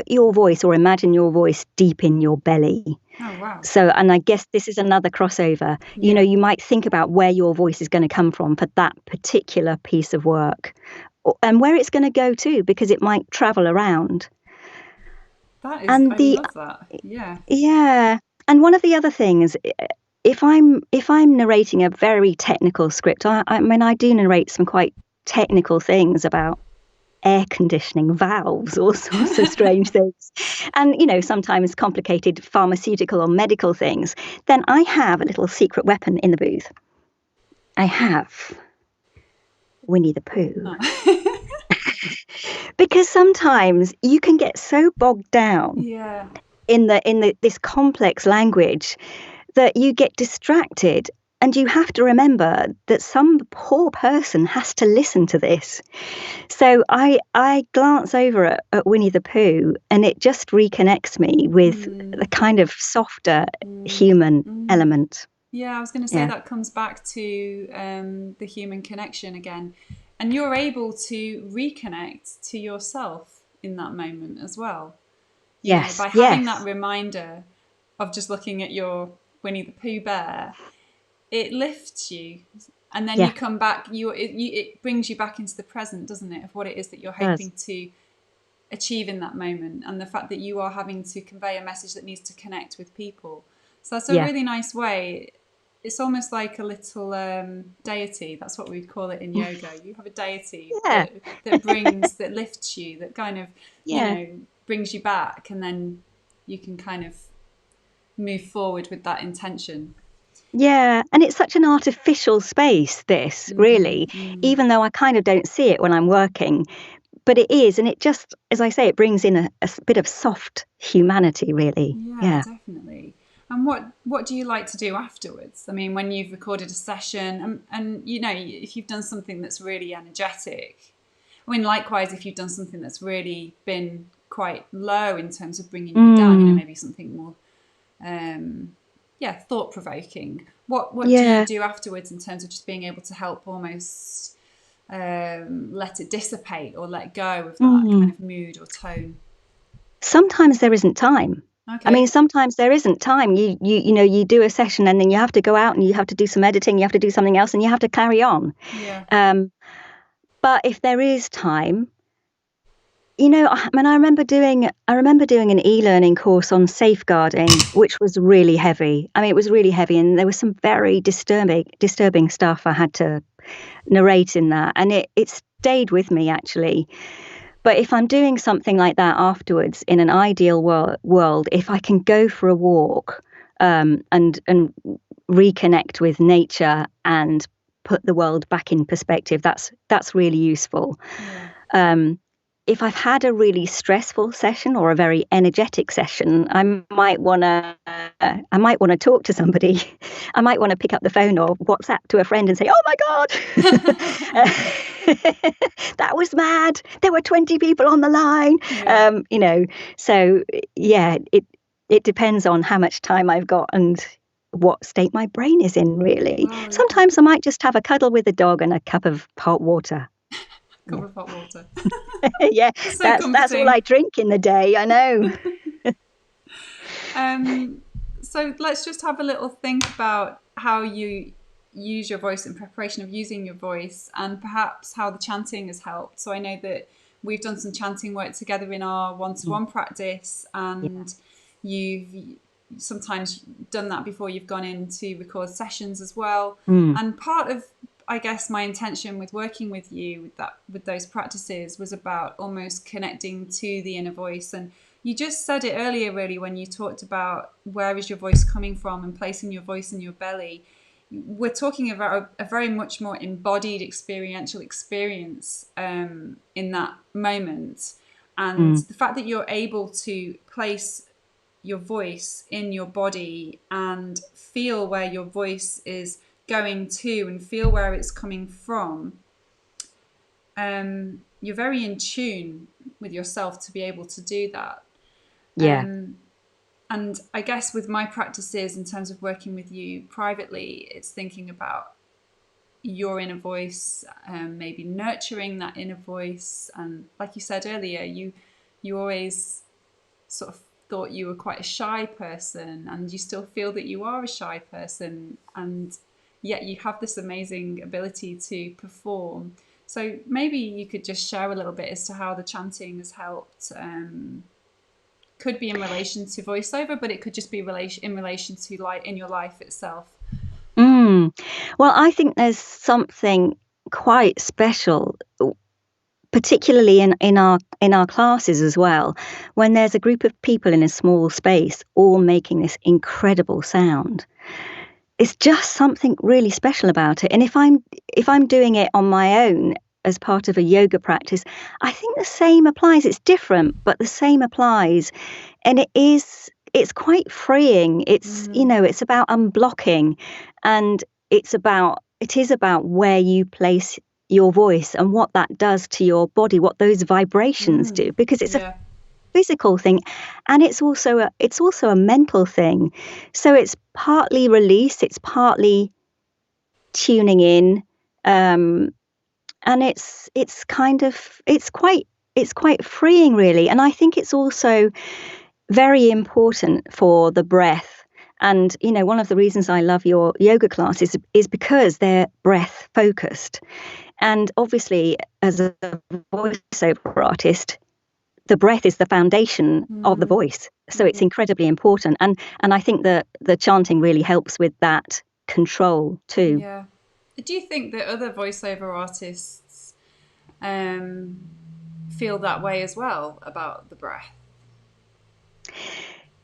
your voice, or imagine your voice, deep in your belly. Oh, wow. So, and I guess this is another crossover. You know, Yeah. you might think about where your voice is going to come from for that particular piece of work, and where it's going to go to, because it might travel around. That is, And I the love that. Yeah. Yeah, and one of the other things, if I'm narrating a very technical script, I mean, I do narrate some quite technical things about air conditioning valves, all sorts of strange things, and sometimes complicated pharmaceutical or medical things. Then I have a little secret weapon in the booth. I have Winnie the Pooh. Oh. Because sometimes you can get so bogged down Yeah. in this complex language that you get distracted, and you have to remember that some poor person has to listen to this. So I glance over at Winnie the Pooh, and it just reconnects me with the kind of softer human element. Yeah, I was going to say that comes back to the human connection again. And you're able to reconnect to yourself in that moment as well. You know, by having that reminder of just looking at your Winnie the Pooh bear, it lifts you. And then you come back, it brings you back into the present, doesn't it, of what it is that you're hoping to achieve in that moment, and the fact that you are having to convey a message that needs to connect with people. So that's a really nice way. It's almost like a little deity. That's what we'd call it in yoga. You have a deity that lifts you, that kind of, brings you back, and then you can kind of move forward with that intention. Yeah, and it's such an artificial space, this, really, even though I kind of don't see it when I'm working. But it is, and it just, as I say, it brings in a bit of soft humanity, really. Yeah, definitely. And what do you like to do afterwards? I mean, when you've recorded a session, and if you've done something that's really energetic, I mean, likewise, if you've done something that's really been quite low in terms of bringing you down, maybe something more, thought-provoking. What do you do afterwards in terms of just being able to help almost let it dissipate or let go of that kind of mood or tone? Sometimes there isn't time. Okay. I mean, sometimes there isn't time. You do a session, and then you have to go out and you have to do some editing, you have to do something else, and you have to carry on. Yeah. But if there is time, I mean, I remember doing an e-learning course on safeguarding, which was really heavy. I mean, it was really heavy, and there was some very disturbing stuff I had to narrate in that, and it stayed with me, actually. But if I'm doing something like that afterwards, in an ideal world, if I can go for a walk and reconnect with nature and put the world back in perspective, that's really useful. Yeah. If I've had a really stressful session or a very energetic session, I might want to talk to somebody. I might want to pick up the phone or WhatsApp to a friend and say, "Oh my God, that was mad. There were 20 people on the line." Yeah. So it depends on how much time I've got and what state my brain is in, really. Wow, Sometimes I might just have a cuddle with a dog and a cup of hot water. Cup of hot water. Yeah, that's all I drink in the day, I know. So let's just have a little think about how you use your voice in preparation of using your voice, and perhaps how the chanting has helped. So I know that we've done some chanting work together in our one-to-one practice, and you've sometimes done that before you've gone in to record sessions as well. And part of, I guess, my intention with working with you with those practices was about almost connecting to the inner voice and you just said it earlier, really, when you talked about where is your voice coming from and placing your voice in your belly. We're talking about a very much more embodied experiential experience in that moment. And the fact that you're able to place your voice in your body and feel where your voice is going to and feel where it's coming from, you're very in tune with yourself to be able to do that. Yeah. And I guess with my practices in terms of working with you privately, it's thinking about your inner voice, maybe nurturing that inner voice. And like you said earlier, you always sort of thought you were quite a shy person, and you still feel that you are a shy person, and yet you have this amazing ability to perform. So maybe you could just share a little bit as to how the chanting has helped. Could be in relation to voiceover, but it could just be in relation to like in your life itself. Well, I think there's something quite special, particularly in our classes as well, when there's a group of people in a small space all making this incredible sound. It's just something really special about it. And if I'm doing it on my own as part of a yoga practice, I think the same applies. It's different, but the same applies. And it's quite freeing. It's it's about unblocking, and it is about where you place your voice and what that does to your body, what those vibrations do, because it's a physical thing, and it's also a mental thing. So it's partly release, it's partly tuning in, and it's quite freeing, really. And I think it's also very important for the breath. And one of the reasons I love your yoga classes is because they're breath focused. And obviously, as a voiceover artist, the breath is the foundation of the voice. So it's incredibly important. And I think that the chanting really helps with that control too. Yeah. Do you think that other voiceover artists feel that way as well about the breath?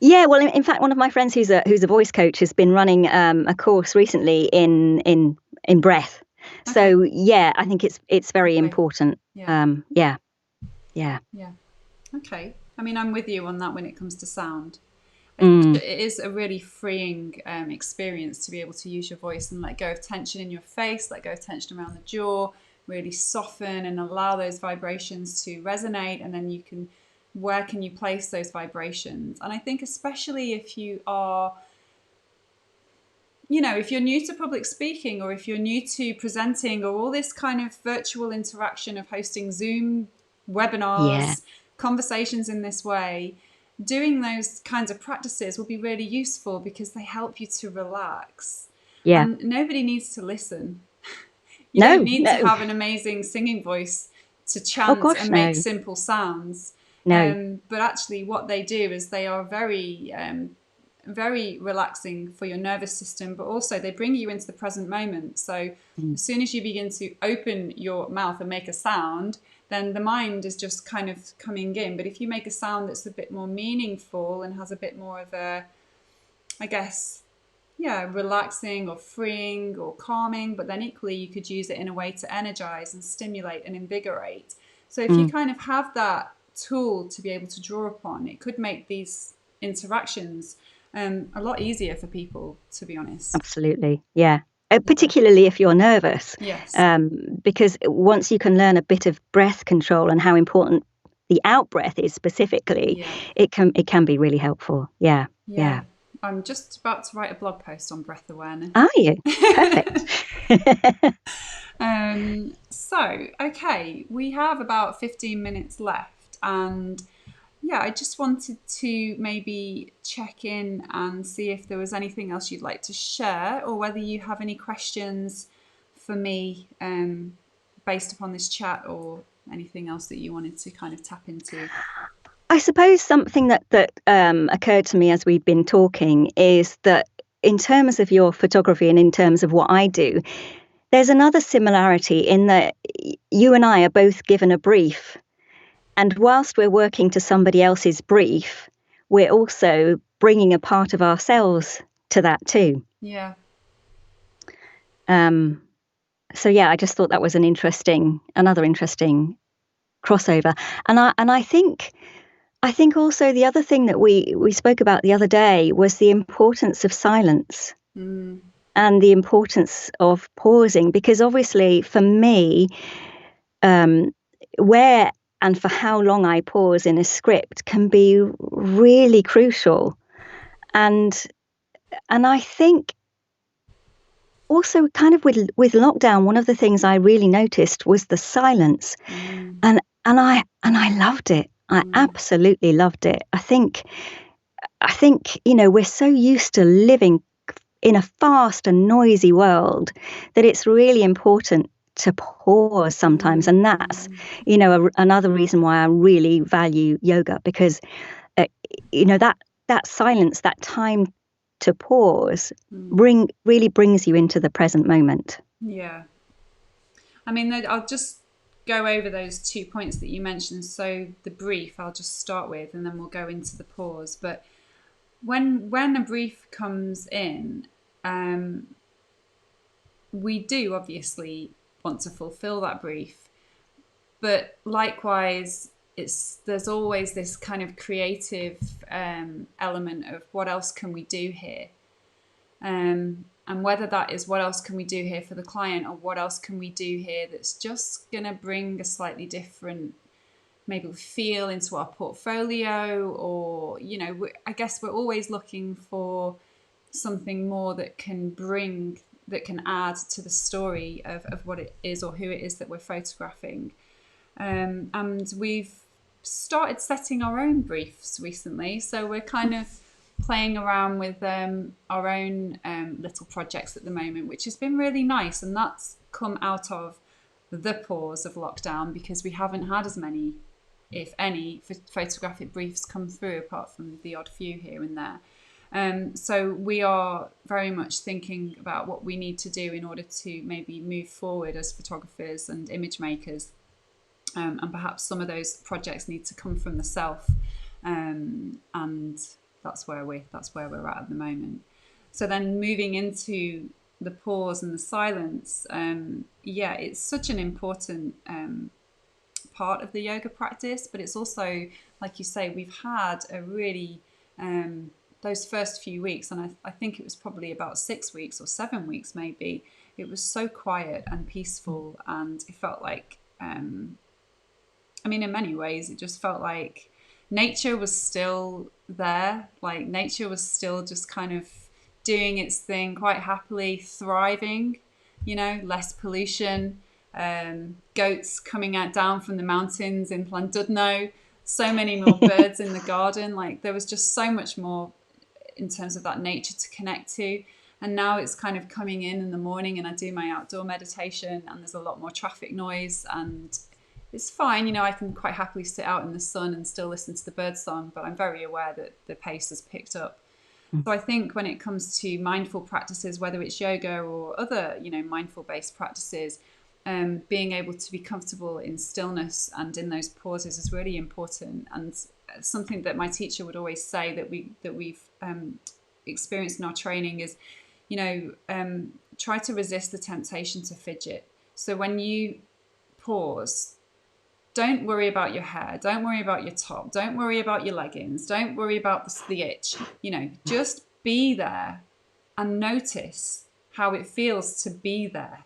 Yeah, well, in fact, one of my friends who's a voice coach has been running a course recently in breath. Okay. So yeah, I think it's very important. Yeah. Okay. I mean, I'm with you on that when it comes to sound. It is a really freeing experience to be able to use your voice and let go of tension in your face, let go of tension around the jaw, really soften and allow those vibrations to resonate, and then where can you place those vibrations? And I think especially if you are, if you're new to public speaking, or if you're new to presenting, or all this kind of virtual interaction of hosting Zoom webinars, conversations in this way, doing those kinds of practices will be really useful because they help you to relax. And nobody needs to listen. You don't need to have an amazing singing voice to chant make simple sounds. But actually what they do is they are very, very relaxing for your nervous system, but also they bring you into the present moment. So as soon as you begin to open your mouth and make a sound, then the mind is just kind of coming in. But if you make a sound that's a bit more meaningful and has a bit more of a, I guess, relaxing or freeing or calming, but then equally you could use it in a way to energize and stimulate and invigorate. So if you kind of have that tool to be able to draw upon, it could make these interactions a lot easier for people, to be honest. Absolutely. Yeah. Particularly if you're nervous. Yes. Because once you can learn a bit of breath control and how important the out breath is specifically, it can be really helpful. Yeah. I'm just about to write a blog post on breath awareness. Are you? Perfect. So, okay, we have about 15 minutes left, and I just wanted to maybe check in and see if there was anything else you'd like to share, or whether you have any questions for me based upon this chat, or anything else that you wanted to kind of tap into. I suppose something that occurred to me as we've been talking is that in terms of your photography and in terms of what I do, there's another similarity in that you and I are both given a brief. And whilst we're working to somebody else's brief, we're also bringing a part of ourselves to that too. Yeah. So yeah, I just thought that was another interesting crossover. And I think also the other thing that we spoke about the other day was the importance of silence and the importance of pausing, because obviously for me, where and for how long I pause in a script can be really crucial. And I think also kind of with lockdown, one of the things I really noticed was the silence. And I loved it. I absolutely loved it. I think, we're so used to living in a fast and noisy world that it's really important to pause sometimes. And that's, another reason why I really value yoga, because, that silence, that time to pause really brings you into the present moment. Yeah. I mean, I'll just go over those 2 points that you mentioned. So the brief, I'll just start with, and then we'll go into the pause. But when a brief comes in, we do obviously want to fulfill that brief. But likewise, there's always this kind of creative element of what else can we do here? And whether that is what else can we do here for the client, or what else can we do here that's just going to bring a slightly different maybe feel into our portfolio, or, I guess we're always looking for something more that can add to the story of what it is or who it is that we're photographing. And we've started setting our own briefs recently, so we're kind of playing around with our own little projects at the moment, which has been really nice. And that's come out of the pause of lockdown, because we haven't had as many, if any, photographic briefs come through, apart from the odd few here and there. So we are very much thinking about what we need to do in order to maybe move forward as photographers and image makers. And perhaps some of those projects need to come from the self. And that's where we're at the moment. So then moving into the pause and the silence, it's such an important part of the yoga practice, but it's also, like you say, we've had a really those first few weeks, and I think it was probably about 6 weeks or 7 weeks maybe, it was so quiet and peaceful, and it felt like in many ways it just felt like nature was still there, like nature was still just kind of doing its thing quite happily, thriving, less pollution, goats coming down from the mountains in Llandudno, so many more birds in the garden. Like there was just so much more in terms of that nature to connect to. And now it's kind of coming in the morning, and I do my outdoor meditation, and there's a lot more traffic noise, and it's fine, I can quite happily sit out in the sun and still listen to the bird song, but I'm very aware that the pace has picked up. So I think when it comes to mindful practices, whether it's yoga or other, mindful-based practices, being able to be comfortable in stillness and in those pauses is really important. And something that my teacher would always say that we've experienced in our training is, try to resist the temptation to fidget. So when you pause, don't worry about your hair, don't worry about your top, don't worry about your leggings, don't worry about the itch, just be there and notice how it feels to be there.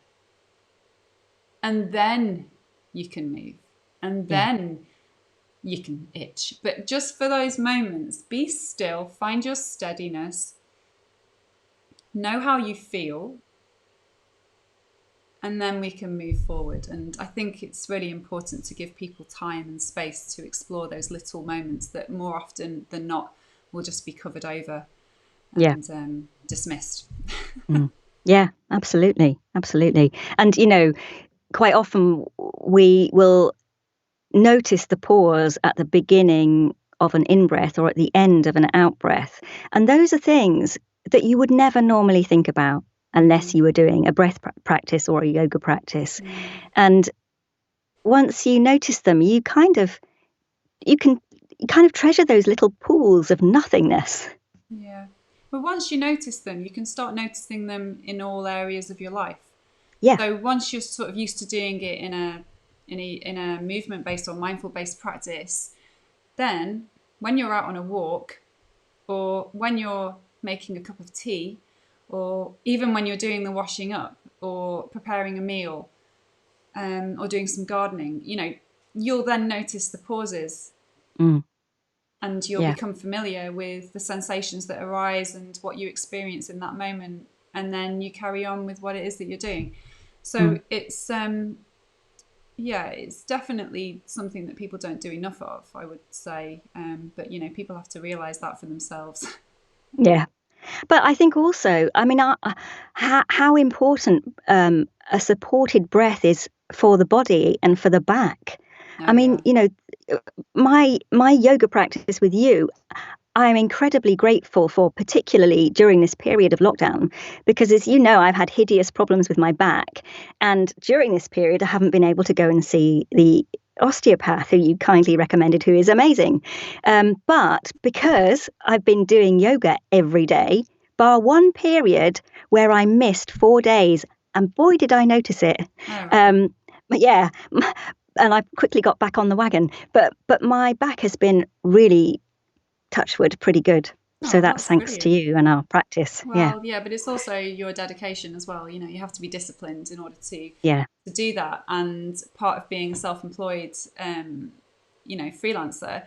And then you can move, and then you can itch. But just for those moments, be still, find your steadiness, know how you feel, and then we can move forward. And I think it's really important to give people time and space to explore those little moments that more often than not will just be covered over and dismissed. Yeah, absolutely. And, quite often we will notice the pause at the beginning of an in-breath or at the end of an out-breath. And those are things that you would never normally think about unless you were doing a breath practice or a yoga practice. And once you notice them, you kind of you kind of treasure those little pools of nothingness. Yeah. But once you notice them, you can start noticing them in all areas of your life. Yeah. So once you're sort of used to doing it in a movement based or mindful based practice, then when you're out on a walk, or when you're making a cup of tea, or even when you're doing the washing up or preparing a meal, or doing some gardening, you'll then notice the pauses. And you'll become familiar with the sensations that arise and what you experience in that moment, and then you carry on with what it is that you're doing. So it's it's definitely something that people don't do enough of, I would say. But people have to realize that for themselves. Yeah. But I think also, I mean, how important a supported breath is for the body and for the back. I mean, my yoga practice with you, I'm incredibly grateful for, particularly during this period of lockdown, because as you know, I've had hideous problems with my back. And during this period, I haven't been able to go and see the osteopath who you kindly recommended, who is amazing. But because I've been doing yoga every day, bar one period where I missed 4 days, and boy, did I notice it. But yeah, and I quickly got back on the wagon. But my back has been really, touch wood, pretty good. So that's thanks to you and our practice. Well, yeah, but it's also your dedication as well. You have to be disciplined in order to do that. And part of being a self-employed, freelancer,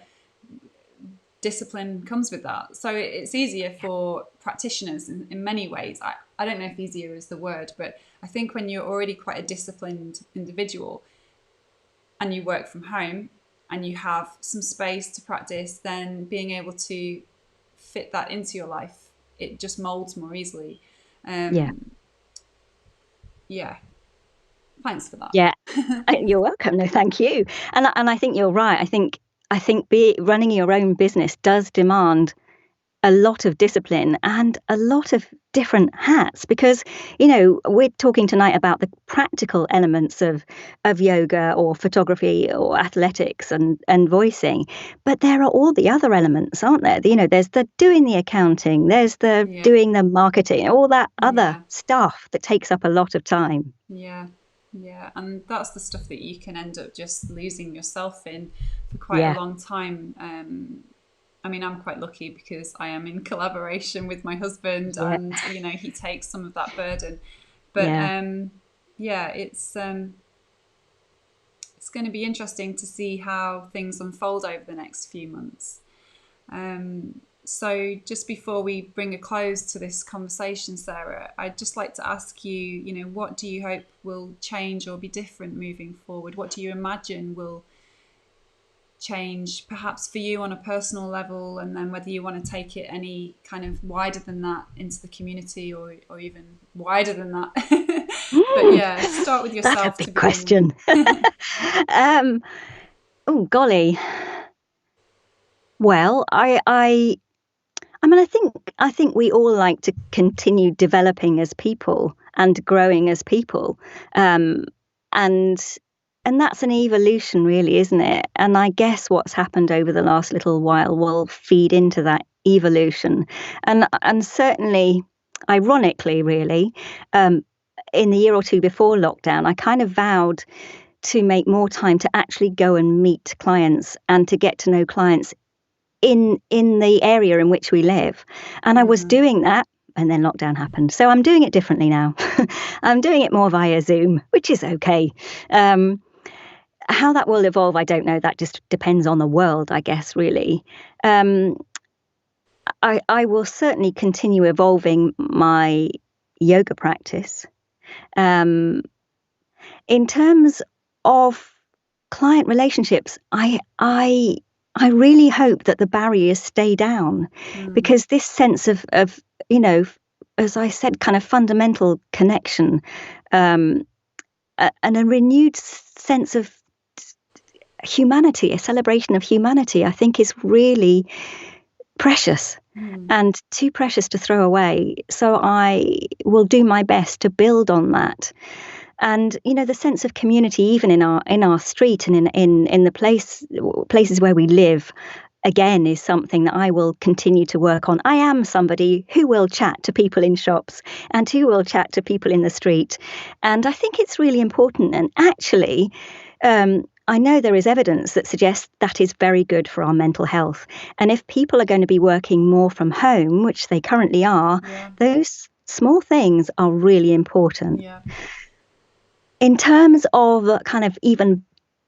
discipline comes with that. So it's easier for practitioners in many ways. I don't know if easier is the word, but I think when you're already quite a disciplined individual and you work from home and you have some space to practice, then being able to fit that into your life, it just molds more easily. Thanks for that. Yeah. You're welcome. No, thank you. And I think you're right. I think running your own business does demand a lot of discipline and a lot of different hats, because we're talking tonight about the practical elements of yoga or photography or athletics and voicing, but there are all the other elements, aren't there? There's the doing the accounting, there's the doing the marketing, all that other stuff that takes up a lot of time. And that's the stuff that you can end up just losing yourself in for quite a long time. I mean, I'm quite lucky because I am in collaboration with my husband, and he takes some of that burden. But it's going to be interesting to see how things unfold over the next few months. So just before we bring a close to this conversation, Sarah, I'd just like to ask you, what do you hope will change or be different moving forward? What do you imagine will change, perhaps for you on a personal level, and then whether you want to take it any kind of wider than that into the community, or even wider than that? But start with yourself. That's a big question. Oh golly. Well, I mean, I think we all like to continue developing as people and growing as people, and that's an evolution, really, isn't it? And I guess what's happened over the last little while will feed into that evolution. And certainly, ironically, really, in the year or two before lockdown, I kind of vowed to make more time to actually go and meet clients and to get to know clients in the area in which we live. And I was doing that, and then lockdown happened. So I'm doing it differently now. I'm doing it more via Zoom, which is okay. How that will evolve, I don't know. That just depends on the world, I guess, really. I will certainly continue evolving my yoga practice. In terms of client relationships, I really hope that the barriers stay down, because this sense of as I said, kind of fundamental connection, and a renewed sense of humanity, a celebration of humanity, I think is really precious and too precious to throw away. So I will do my best to build on that. And the sense of community, even in our street and in the places where we live, again, is something that I will continue to work on. I am somebody who will chat to people in shops and who will chat to people in the street. And I think it's really important. And actually, I know there is evidence that suggests that is very good for our mental health. And if people are going to be working more from home, which they currently are, those small things are really important. Yeah. In terms of kind of even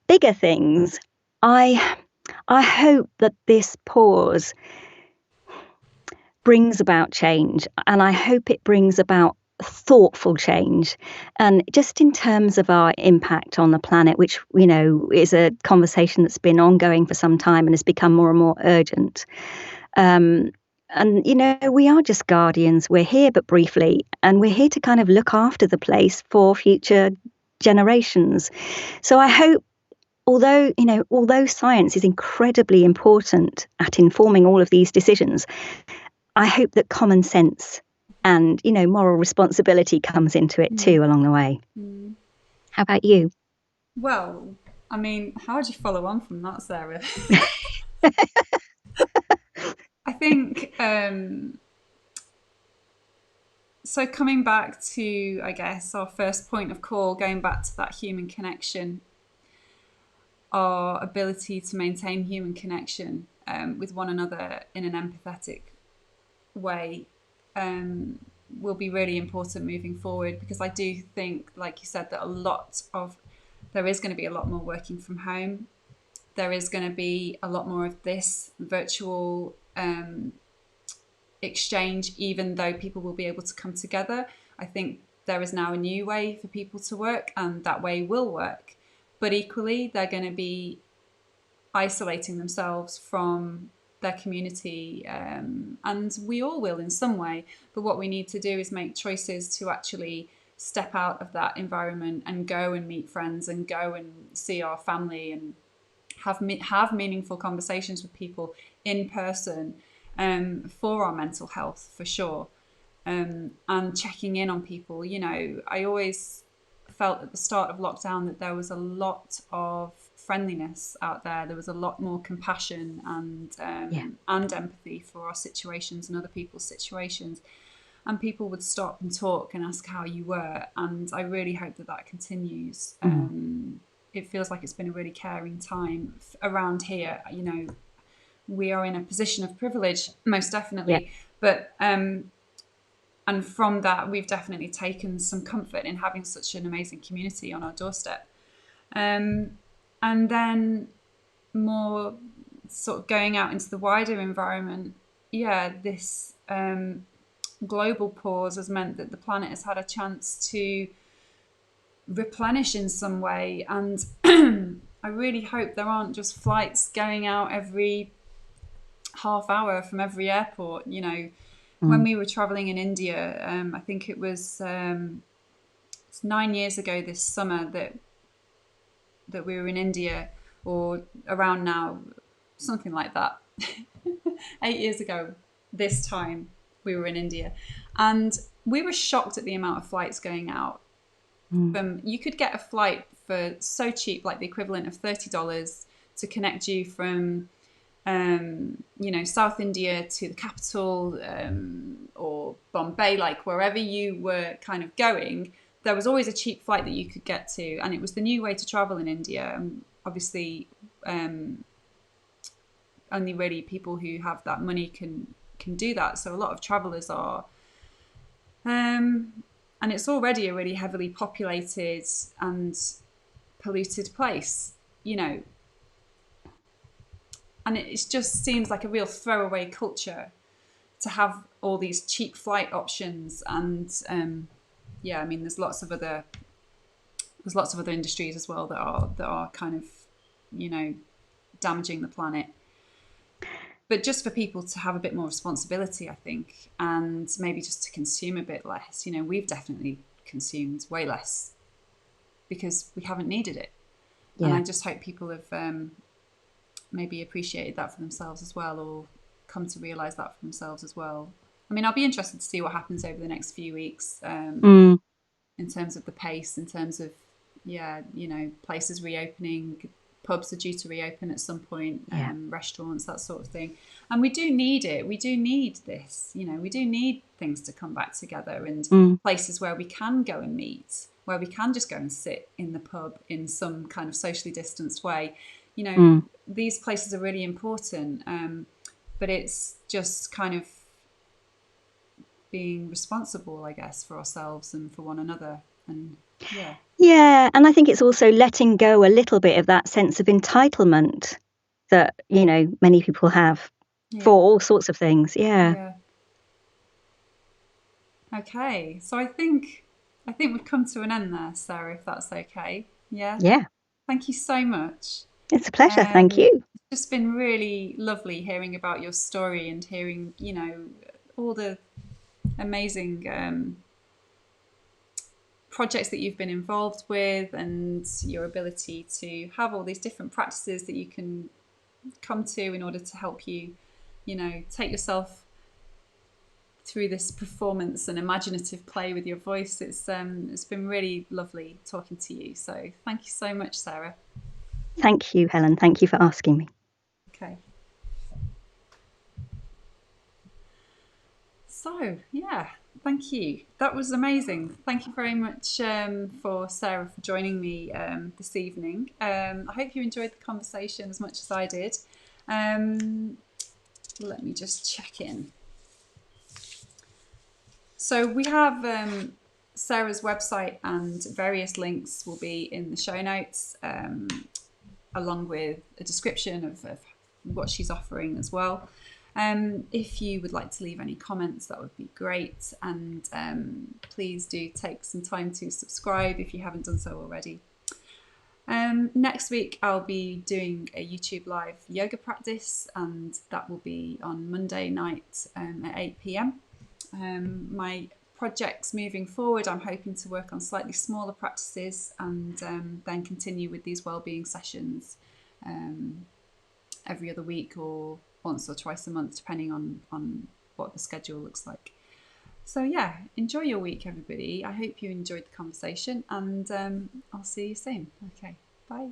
bigger things, I hope that this pause brings about change, and I hope it brings about thoughtful change. And just in terms of our impact on the planet, which, is a conversation that's been ongoing for some time and has become more and more urgent. And, we are just guardians. We're here but briefly, and we're here to kind of look after the place for future generations. So I hope, although science is incredibly important at informing all of these decisions, I hope that common sense and, moral responsibility comes into it too along the way. How about you? Well, I mean, how do you follow on from that, Sarah? I think, so coming back to, I guess, our first point of call, going back to that human connection, our ability to maintain human connection with one another in an empathetic way will be really important moving forward, because I do think, like you said, that there is going to be a lot more working from home. There is going to be a lot more of this virtual exchange, even though people will be able to come together. I think there is now a new way for people to work, and that way will work. But equally, they're going to be isolating themselves from their community, and we all will in some way. But what we need to do is make choices to actually step out of that environment and go and meet friends and go and see our family and have meaningful conversations with people in person, for our mental health, for sure, and checking in on people. I always felt at the start of lockdown that there was a lot of friendliness out there. There was a lot more compassion and empathy for our situations and other people's situations, and people would stop and talk and ask how you were. And I really hope that continues. It feels like it's been a really caring time around here. We are in a position of privilege, most definitely, but and from that, we've definitely taken some comfort in having such an amazing community on our doorstep. And then more sort of going out into the wider environment, this global pause has meant that the planet has had a chance to replenish in some way. And I really hope there aren't just flights going out every half hour from every airport. When we were traveling in India, I think it was 9 years ago this summer that we were in India, or around now, something like that. 8 years ago this time we were in India, and we were shocked at the amount of flights going out. You could get a flight for so cheap, like the equivalent of $30, to connect you from South India to the capital, or Bombay, like wherever you were kind of going. There was always a cheap flight that you could get to, and it was the new way to travel in India. And obviously, only really people who have that money can do that. So a lot of travelers are, and it's already a really heavily populated and polluted place, and it just seems like a real throwaway culture to have all these cheap flight options. And I mean, there's lots of other industries as well that are kind of damaging the planet. But just for people to have a bit more responsibility, I think, and maybe just to consume a bit less. We've definitely consumed way less because we haven't needed it. And I just hope people have maybe appreciated that for themselves as well, or come to realise that for themselves as well. I mean, I'll be interested to see what happens over the next few weeks. in terms of the pace, in terms of, places reopening. Pubs are due to reopen at some point, restaurants, that sort of thing. And we do need it. We do need this. We do need things to come back together, and places where we can go and meet, where we can just go and sit in the pub in some kind of socially distanced way. These places are really important. But it's just kind of being responsible, I guess, for ourselves and for one another. And yeah, and I think it's also letting go a little bit of that sense of entitlement that many people have for all sorts of things. Okay, so I think we've come to an end there, Sarah, if that's okay. Yeah Thank you so much. It's a pleasure. Thank you. It's just been really lovely hearing about your story and hearing all the amazing projects that you've been involved with, and your ability to have all these different practices that you can come to in order to help you, take yourself through this performance and imaginative play with your voice. It's been really lovely talking to you. So thank you so much, Sarah. Thank you, Helen. Thank you for asking me. Okay. So, thank you. That was amazing. Thank you very much for Sarah for joining me this evening. I hope you enjoyed the conversation as much as I did. Let me just check in. So we have Sarah's website, and various links will be in the show notes, along with a description of what she's offering as well. If you would like to leave any comments, that would be great. And please do take some time to subscribe if you haven't done so already. Next week, I'll be doing a YouTube live yoga practice, and that will be on Monday night at 8 p.m. My projects moving forward, I'm hoping to work on slightly smaller practices, and then continue with these wellbeing sessions every other week or once or twice a month, depending on what the schedule looks like. So enjoy your week, everybody. I hope you enjoyed the conversation, and I'll see you soon. Okay, bye.